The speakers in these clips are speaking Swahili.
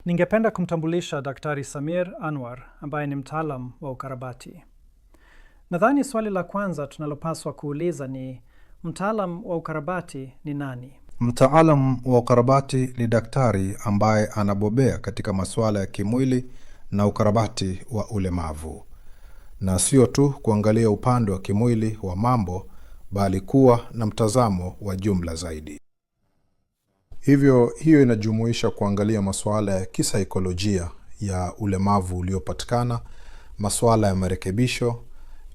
Ningependa kumtambulisha Daktari Samir Anwar ambaye ni mtaalam wa ukarabati. Nadhani swali la kwanza tunalopaswa kuuliza ni mtaalam wa ukarabati ni nani? Mtaalam wa ukarabati ni daktari ambaye anabobea katika masuala ya kimwili na ukarabati wa ulemavu. Na sio tu kuangalia upande wa kimwili wa mambo, bali kuwa na mtazamo wa jumla zaidi. Hiyo inajumuisha kuangalia masuala ya kisaikolojia ya ulemavu uliopatikana, masuala ya marekebisho,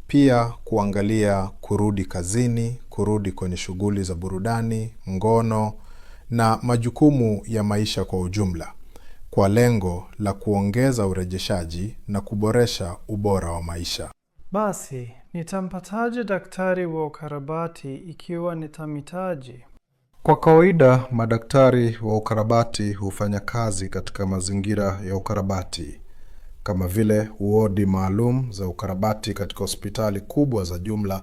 pia kuangalia kurudi kazini, kurudi kwenye shughuli za burudani, ngono na majukumu ya maisha kwa ujumla, kwa lengo la kuongeza urejeshaji na kuboresha ubora wa maisha. Basi, nitampataje daktari wa ukarabati ikiwa nitamhitaji? Kwa kawaida, madaktari wa ukarabati hufanya kazi katika mazingira ya ukarabati, kama vile wodi maalum za ukarabati katika hospitali kubwa za jumla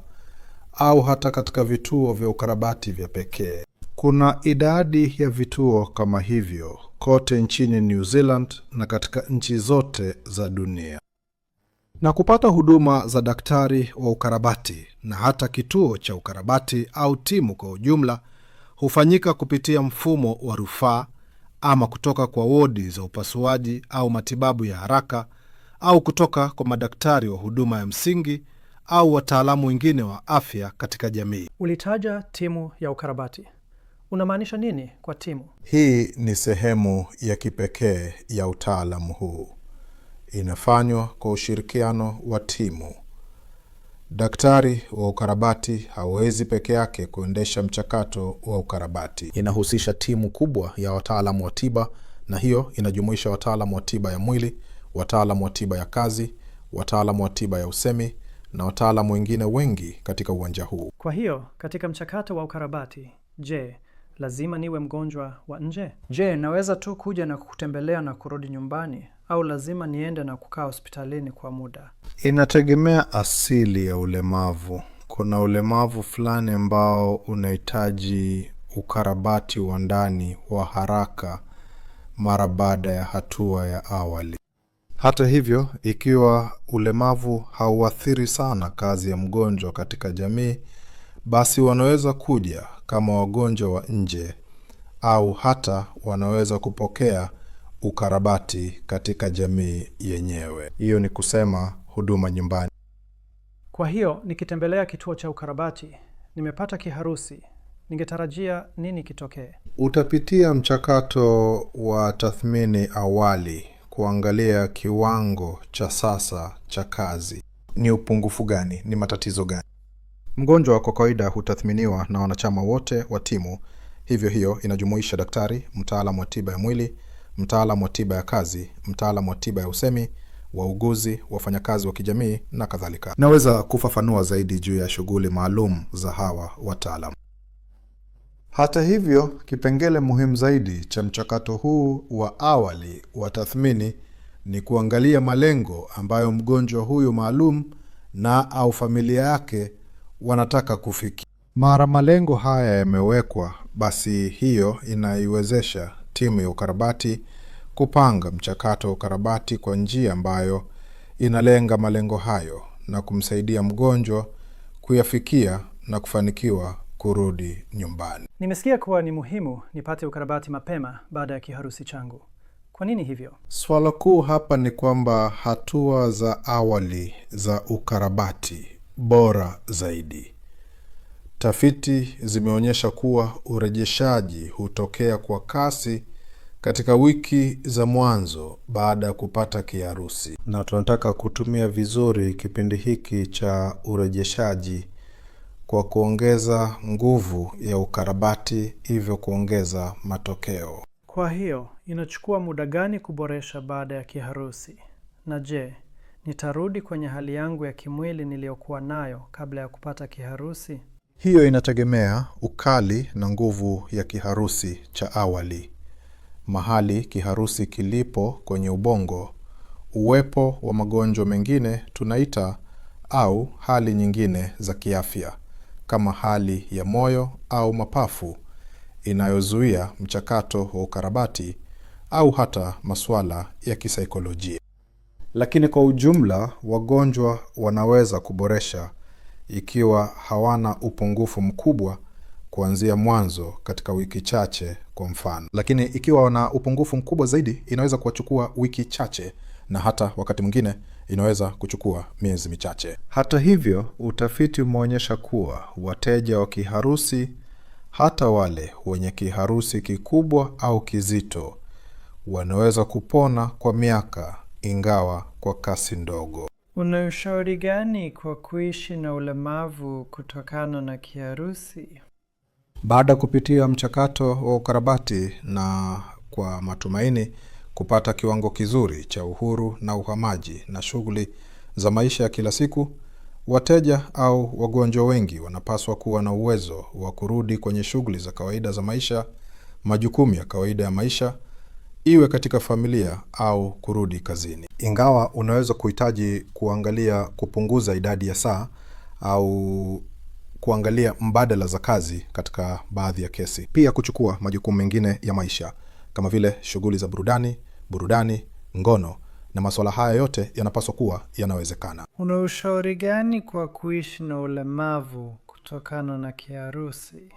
au hata katika vituo vya ukarabati vya pekee. Kuna idadi ya vituo kama hivyo kote nchini New Zealand na katika nchi zote za dunia. Na kupata huduma za daktari wa ukarabati na hata kituo cha ukarabati au timu kwa ujumla hufanyika kupitia mfumo wa rufaa, ama kutoka kwa wodi za upasuaji au matibabu ya haraka, au kutoka kwa madaktari wa huduma ya msingi au wataalamu wengine wa afya katika jamii. Ulitaja timu ya ukarabati. Unamaanisha nini kwa timu? Hii ni sehemu ya kipekee ya utaalamu huu. Inafanywa kwa ushirikiano wa timu. Daktari wa ukarabati hawezi peke yake kuendesha mchakato wa ukarabati. Inahusisha timu kubwa ya wataalamu wa tiba, na hiyo inajumuisha wataalamu wa tiba ya mwili, wataalamu wa tiba ya kazi, wataalamu wa tiba ya usemi na wataalamu wengine wengi katika uwanja huu. Kwa hiyo, katika mchakato wa ukarabati, je, lazima niwe mgonjwa wa nje? Je, naweza tu kuja na kukutembelea na kurudi nyumbani, au lazima niende na kukaa hospitalini kwa muda? Inategemea asili ya ulemavu. Kuna ulemavu fulani ambao unahitaji ukarabati wa ndani wa haraka mara baada ya hatua ya awali. Hata hivyo, ikiwa ulemavu hauathiri sana kazi ya mgonjwa katika jamii, basi wanaweza kuja kama wagonjwa wa nje, au hata wanaweza kupokea ukarabati katika jamii yenyewe. Hiyo ni kusema huduma nyumbani. Kwa hiyo, nikitembelea kituo cha ukarabati, nimepata kiharusi, ningetarajia nini kitokee? Utapitia mchakato wa tathmini awali, kuangalia kiwango cha sasa cha kazi. Ni upungufu gani? Ni matatizo gani? Mgonjwa kwa kawaida hutathminiwa na wanachama wote wa timu. Hiyo inajumuisha daktari, mtaalamu wa tiba ya mwili, mtaalamu wa tiba ya kazi, mtaalamu wa tiba ya usemi, wauguzi, wafanyakazi wa kijamii na kadhalika. Naweza kufafanua zaidi juu ya shughuli maalum za hawa wataalamu. Hata hivyo, kipengele muhimu zaidi cha mchakato huu wa awali wa tathmini ni kuangalia malengo ambayo mgonjwa huyu maalum na au familia yake wanataka kufikia. Mara malengo haya yamewekwa, basi hiyo inaiwezesha timu ya ukarabati kupanga mchakato wa ukarabati kwa njia ambayo inalenga malengo hayo na kumsaidia mgonjwa kuyafikia na kufanikiwa kurudi nyumbani. Nimesikia kuwa ni muhimu nipate ukarabati mapema baada ya kiharusi changu. Kwa nini hivyo? Swala kuu hapa ni kwamba hatua za awali za ukarabati bora zaidi. Tafiti zimeonyesha kuwa urejeshaji hutokea kwa kasi katika wiki za mwanzo baada ya kupata kiharusi. Na tunataka kutumia vizuri kipindi hiki cha urejeshaji kwa kuongeza nguvu ya ukarabati, hivyo kuongeza matokeo. Kwa hiyo, inachukua muda gani kuboresha baada ya kiharusi? Na je, nitarudi kwenye hali yangu ya kimwili niliyokuwa nayo kabla ya kupata kiharusi? Hiyo inategemea ukali na nguvu ya kiharusi cha awali, mahali kiharusi kilipo kwenye ubongo, uwepo wa magonjwa mengine tunaita, au hali nyingine za kiafya kama hali ya moyo au mapafu inayozuia mchakato wa ukarabati au hata masuala ya kisaikolojia. Lakini kwa ujumla, wagonjwa wanaweza kuboresha ikiwa hawana upungufu mkubwa kuanzia mwanzo katika wiki chache kwa mfano. Lakini ikiwa wana upungufu mkubwa zaidi, inaweza kuwachukua wiki chache na hata wakati mwingine inaweza kuchukua miezi michache. Hata hivyo, utafiti umeonyesha kuwa wateja wa kiharusi, hata wale wenye kiharusi kikubwa au kizito, wanaweza kupona kwa miaka, ingawa kwa kasi ndogo. Una ushauri gani kwa kuishi na ulemavu kutokana na kiharusi? Baada kupitia mchakato wa ukarabati na kwa matumaini kupata kiwango kizuri cha uhuru na uhamaji na shughuli za maisha ya kila siku, wateja au wagonjwa wengi wanapaswa kuwa na uwezo wa kurudi kwenye shughuli za kawaida za maisha, majukumu ya kawaida ya maisha, iwe katika familia au kurudi kazini. Ingawa unaweza kuhitaji kuangalia kupunguza idadi ya saa au kuangalia mbadala za kazi katika baadhi ya kesi. Pia kuchukua majukumu mengine ya maisha kama vile shughuli za burudani, ngono, na masuala haya yote yanapaswa kuwa yanawezekana. Una ushauri gani kwa kuishi na ulemavu kutokana na kiharusi?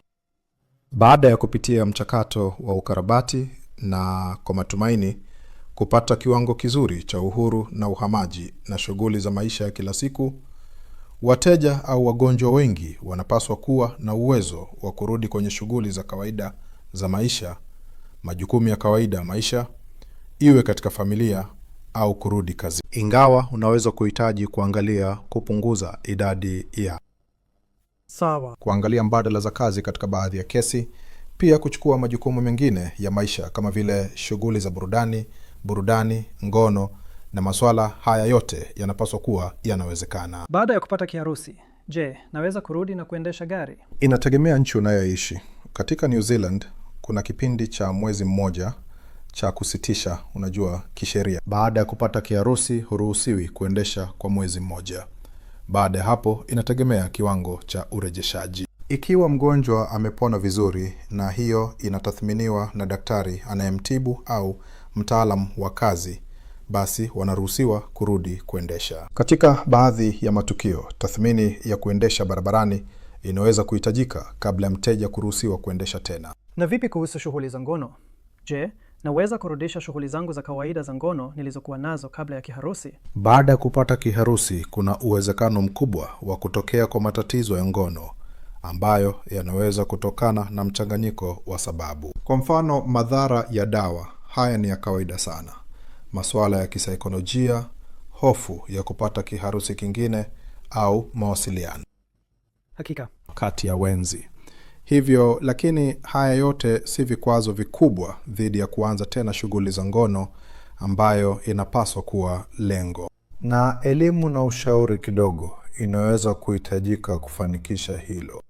Baada ya kupitia mchakato wa ukarabati na kwa matumaini kupata kiwango kizuri cha uhuru na uhamaji na shughuli za maisha ya kila siku, wateja au wagonjwa wengi wanapaswa kuwa na uwezo wa kurudi kwenye shughuli za kawaida za maisha, majukumu ya kawaida ya maisha, iwe katika familia au kurudi kazi. Ingawa unaweza kuhitaji kuangalia kupunguza idadi ya kuangalia mbadala za kazi katika baadhi ya kesi, pia kuchukua majukumu mengine ya maisha kama vile shughuli za burudani, ngono, na masuala haya yote yanapaswa kuwa yanawezekana. Baada ya kupata kiharusi, je, naweza kurudi na kuendesha gari? Inategemea nchi unayoishi. Katika New Zealand kuna kipindi cha mwezi mmoja cha kusitisha, kisheria. Baada ya kupata kiharusi huruhusiwi kuendesha kwa mwezi mmoja. Baada ya hapo inategemea kiwango cha urejeshaji. Ikiwa mgonjwa amepona vizuri na hiyo inatathminiwa na daktari anayemtibu au mtaalamu wa kazi, basi wanaruhusiwa kurudi kuendesha. Katika baadhi ya matukio, tathmini ya kuendesha barabarani inaweza kuhitajika kabla ya mteja kuruhusiwa kuendesha tena. Na vipi kuhusu shughuli za ngono? Je, naweza kurudisha shughuli zangu za kawaida za ngono nilizokuwa nazo kabla ya kiharusi? Baada ya kupata kiharusi, kuna uwezekano mkubwa wa kutokea kwa matatizo ya ngono ambayo yanaweza kutokana na mchanganyiko wa sababu. Kwa mfano, madhara ya dawa, haya ni ya kawaida sana. Masuala ya kisaikolojia, hofu ya kupata kiharusi kingine au mawasiliano hakika kati ya wenzi. Hivyo, lakini haya yote si vikwazo vikubwa dhidi ya kuanza tena shughuli za ngono ambayo inapaswa kuwa lengo. Na elimu na ushauri kidogo inaweza kuhitajika kufanikisha hilo.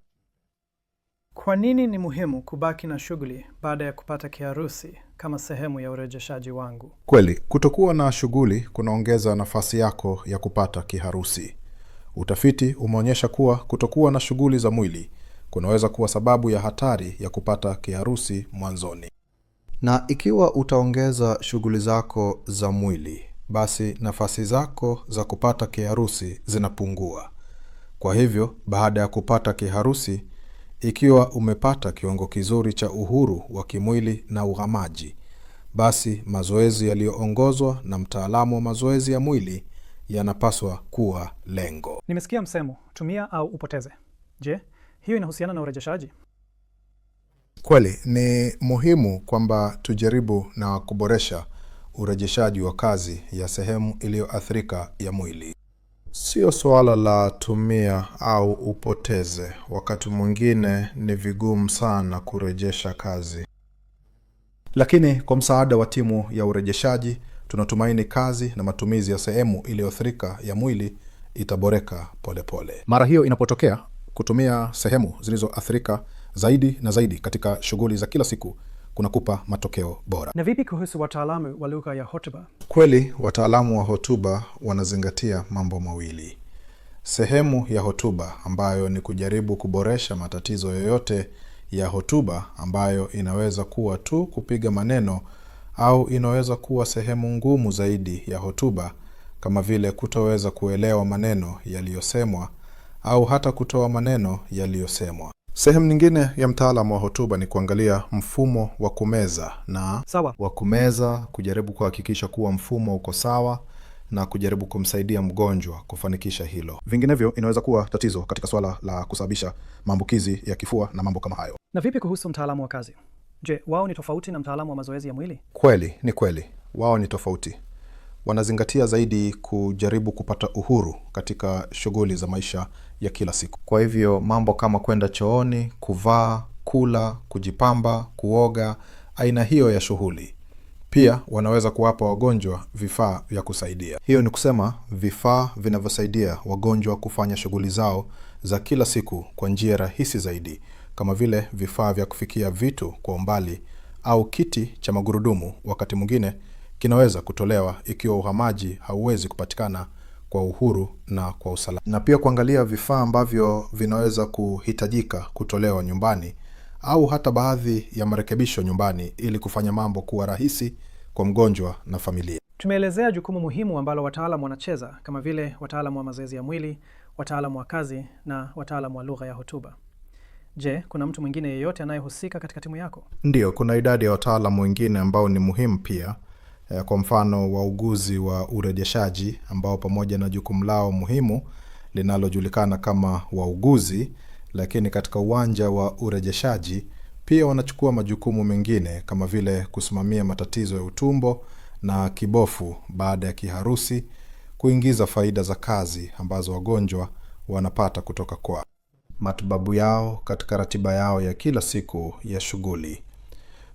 Kwa nini ni muhimu kubaki na shughuli baada ya kupata kiharusi kama sehemu ya urejeshaji wangu? Kweli, kutokuwa na shughuli kunaongeza nafasi yako ya kupata kiharusi. Utafiti umeonyesha kuwa kutokuwa na shughuli za mwili kunaweza kuwa sababu ya hatari ya kupata kiharusi mwanzoni. Na ikiwa utaongeza shughuli zako za mwili, basi nafasi zako za kupata kiharusi zinapungua. Kwa hivyo, baada ya kupata kiharusi, ikiwa umepata kiwango kizuri cha uhuru wa kimwili na uhamaji, basi mazoezi yaliyoongozwa na mtaalamu wa mazoezi ya mwili yanapaswa kuwa lengo. Nimesikia msemo, tumia au upoteze. Je, hiyo inahusiana na urejeshaji? Kweli, ni muhimu kwamba tujaribu na kuboresha urejeshaji wa kazi ya sehemu iliyoathirika ya mwili. Sio swala la tumia au upoteze. Wakati mwingine ni vigumu sana kurejesha kazi. Lakini kwa msaada wa timu ya urejeshaji, tunatumaini kazi na matumizi ya sehemu iliyoathirika ya mwili itaboreka polepole. Mara hiyo inapotokea, kutumia sehemu zilizoathirika zaidi na zaidi katika shughuli za kila siku kunakupa matokeo bora. Na vipi kuhusu wataalamu wa lugha ya hotuba? Kweli, wataalamu wa hotuba wanazingatia mambo mawili. Sehemu ya hotuba ambayo ni kujaribu kuboresha matatizo yoyote ya hotuba ambayo inaweza kuwa tu kupiga maneno au inaweza kuwa sehemu ngumu zaidi ya hotuba, kama vile kutoweza kuelewa maneno yaliyosemwa au hata kutoa maneno yaliyosemwa. Sehemu nyingine ya mtaalamu wa hotuba ni kuangalia mfumo wa kumeza na Sawa. kujaribu kuhakikisha kuwa mfumo uko sawa na kujaribu kumsaidia mgonjwa kufanikisha hilo. Vinginevyo inaweza kuwa tatizo katika swala la kusababisha maambukizi ya kifua na mambo kama hayo. Na vipi kuhusu mtaalamu wa kazi? Je, wao ni tofauti na mtaalamu wa mazoezi ya mwili? Kweli, ni kweli. Wao ni tofauti. Wanazingatia zaidi kujaribu kupata uhuru katika shughuli za maisha ya kila siku. Kwa hivyo mambo kama kwenda chooni, kuvaa, kula, kujipamba, kuoga, aina hiyo ya shughuli. Pia wanaweza kuwapa wagonjwa vifaa vya kusaidia. Hiyo ni kusema vifaa vinavyosaidia wagonjwa kufanya shughuli zao za kila siku kwa njia rahisi zaidi, kama vile vifaa vya kufikia vitu kwa umbali au kiti cha magurudumu. Wakati mwingine kinaweza kutolewa ikiwa uhamaji hauwezi kupatikana kwa uhuru na kwa usalama. Na pia kuangalia vifaa ambavyo vinaweza kuhitajika kutolewa nyumbani au hata baadhi ya marekebisho nyumbani ili kufanya mambo kuwa rahisi kwa mgonjwa na familia. Tumeelezea jukumu muhimu ambalo wataalamu wanacheza, kama vile wataalamu wa mazoezi ya mwili, wataalamu wa kazi na wataalamu wa lugha ya hotuba. Je, kuna mtu mwingine yeyote anayehusika katika timu yako? Ndiyo, kuna idadi ya wataalamu wengine ambao ni muhimu pia. Kwa mfano wauguzi wa urejeshaji ambao pamoja na jukumu lao muhimu linalojulikana kama wauguzi, lakini katika uwanja wa urejeshaji pia wanachukua majukumu mengine kama vile kusimamia matatizo ya utumbo na kibofu baada ya kiharusi, kuingiza faida za kazi ambazo wagonjwa wanapata kutoka kwa matibabu yao katika ratiba yao ya kila siku ya shughuli.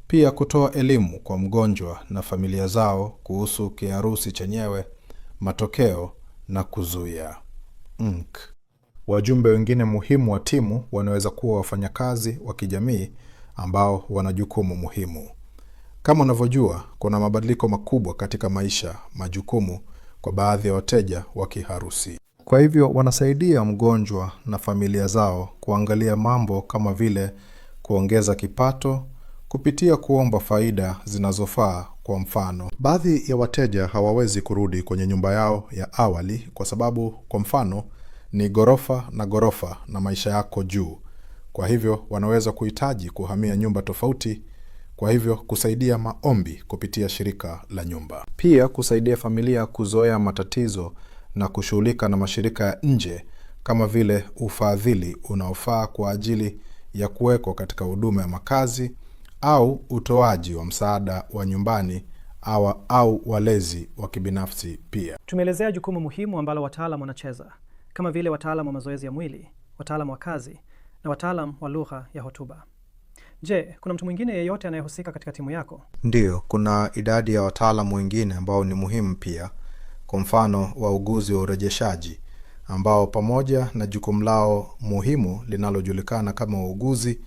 Pia kutoa elimu kwa mgonjwa na familia zao kuhusu kiharusi chenyewe, matokeo na kuzuia. Wajumbe wengine muhimu wa timu wanaweza kuwa wafanyakazi wa kijamii ambao wana jukumu muhimu. Kama unavyojua, kuna mabadiliko makubwa katika majukumu kwa baadhi ya wateja wa kiharusi. Kwa hivyo wanasaidia mgonjwa na familia zao kuangalia mambo kama vile kuongeza kipato kupitia kuomba faida zinazofaa. Kwa mfano, baadhi ya wateja hawawezi kurudi kwenye nyumba yao ya awali kwa sababu, kwa mfano, ni ghorofa na maisha yako juu. Kwa hivyo wanaweza kuhitaji kuhamia nyumba tofauti, kwa hivyo kusaidia maombi kupitia shirika la nyumba. Pia kusaidia familia kuzoea matatizo na kushughulika na mashirika ya nje kama vile ufadhili unaofaa kwa ajili ya kuwekwa katika huduma ya makazi au utoaji wa msaada wa nyumbani au walezi wa kibinafsi pia. Tumeelezea jukumu muhimu ambalo wataalamu wanacheza, kama vile wataalamu wa mazoezi ya mwili, wataalamu wa kazi na wataalamu wa lugha ya hotuba. Je, kuna mtu mwingine yeyote anayehusika katika timu yako? Ndiyo, kuna idadi ya wataalamu wengine ambao ni muhimu pia. Kwa mfano, wauguzi wa urejeshaji ambao pamoja na jukumu lao muhimu linalojulikana kama wauguzi,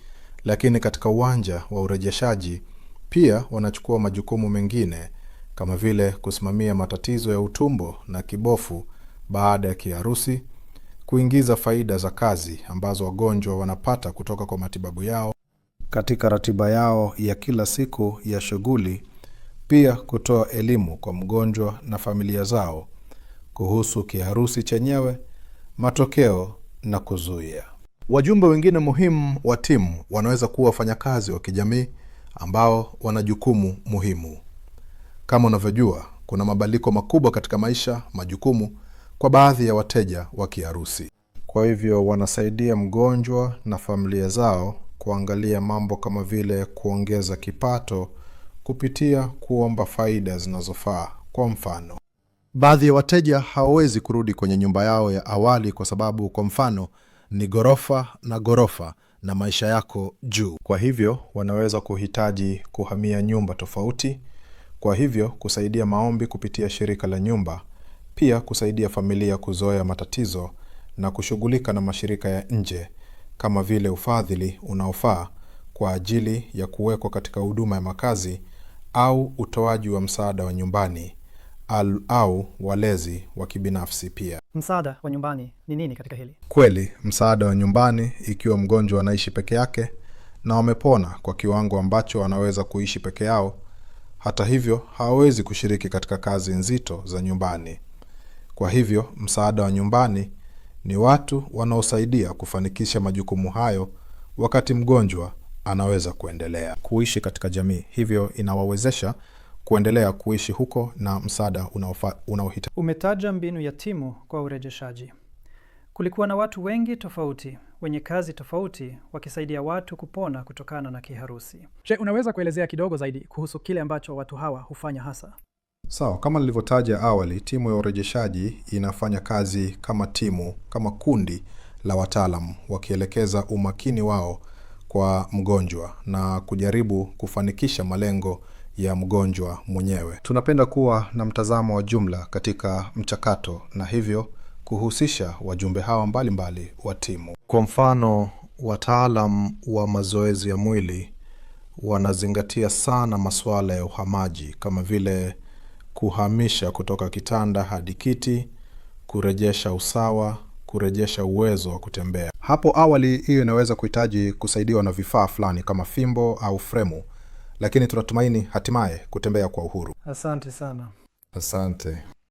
lakini katika uwanja wa urejeshaji pia wanachukua majukumu mengine kama vile kusimamia matatizo ya utumbo na kibofu baada ya kiharusi, kuingiza faida za kazi ambazo wagonjwa wanapata kutoka kwa matibabu yao katika ratiba yao ya kila siku ya shughuli, pia kutoa elimu kwa mgonjwa na familia zao kuhusu kiharusi chenyewe, matokeo na kuzuia. Wajumbe wengine muhimu wa timu wanaweza kuwa wafanyakazi wa kijamii ambao wana jukumu muhimu. Kama unavyojua, kuna mabadiliko makubwa katika majukumu kwa baadhi ya wateja wa kiharusi. Kwa hivyo wanasaidia mgonjwa na familia zao kuangalia mambo kama vile kuongeza kipato kupitia kuomba faida zinazofaa. Kwa mfano, baadhi ya wateja hawawezi kurudi kwenye nyumba yao ya awali kwa sababu, kwa mfano, ni ghorofa na maisha yako juu. Kwa hivyo wanaweza kuhitaji kuhamia nyumba tofauti. Kwa hivyo kusaidia maombi kupitia shirika la nyumba, pia kusaidia familia kuzoea matatizo na kushughulika na mashirika ya nje kama vile ufadhili unaofaa kwa ajili ya kuwekwa katika huduma ya makazi au utoaji wa msaada wa nyumbani au walezi wa kibinafsi pia. Msaada wa nyumbani ni nini katika hili? Kweli, msaada wa nyumbani ikiwa mgonjwa anaishi peke yake na wamepona kwa kiwango ambacho wanaweza kuishi peke yao, Hata hivyo, hawawezi kushiriki katika kazi nzito za nyumbani. Kwa hivyo, msaada wa nyumbani ni watu wanaosaidia kufanikisha majukumu hayo wakati mgonjwa anaweza kuendelea kuishi katika jamii. Hivyo inawawezesha kuendelea kuishi huko na msaada unaohitaji. Umetaja mbinu ya timu kwa urejeshaji. Kulikuwa na watu wengi tofauti, wenye kazi tofauti, wakisaidia watu kupona kutokana na kiharusi. Je, unaweza kuelezea kidogo zaidi kuhusu kile ambacho watu hawa hufanya hasa? Sawa, kama nilivyotaja awali, timu ya urejeshaji inafanya kazi kama timu, kama kundi la wataalamu, wakielekeza umakini wao kwa mgonjwa na kujaribu kufanikisha malengo ya mgonjwa mwenyewe. Tunapenda kuwa na mtazamo wa jumla katika mchakato na hivyo kuhusisha wajumbe hawa mbalimbali wa timu. Kwa mfano, wataalam wa mazoezi ya mwili wanazingatia sana masuala ya uhamaji kama vile kuhamisha kutoka kitanda hadi kiti, kurejesha usawa, kurejesha uwezo wa kutembea. Hapo awali hiyo inaweza kuhitaji kusaidiwa na vifaa fulani kama fimbo au fremu, lakini tunatumaini hatimaye kutembea kwa uhuru. Asante sana. Asante.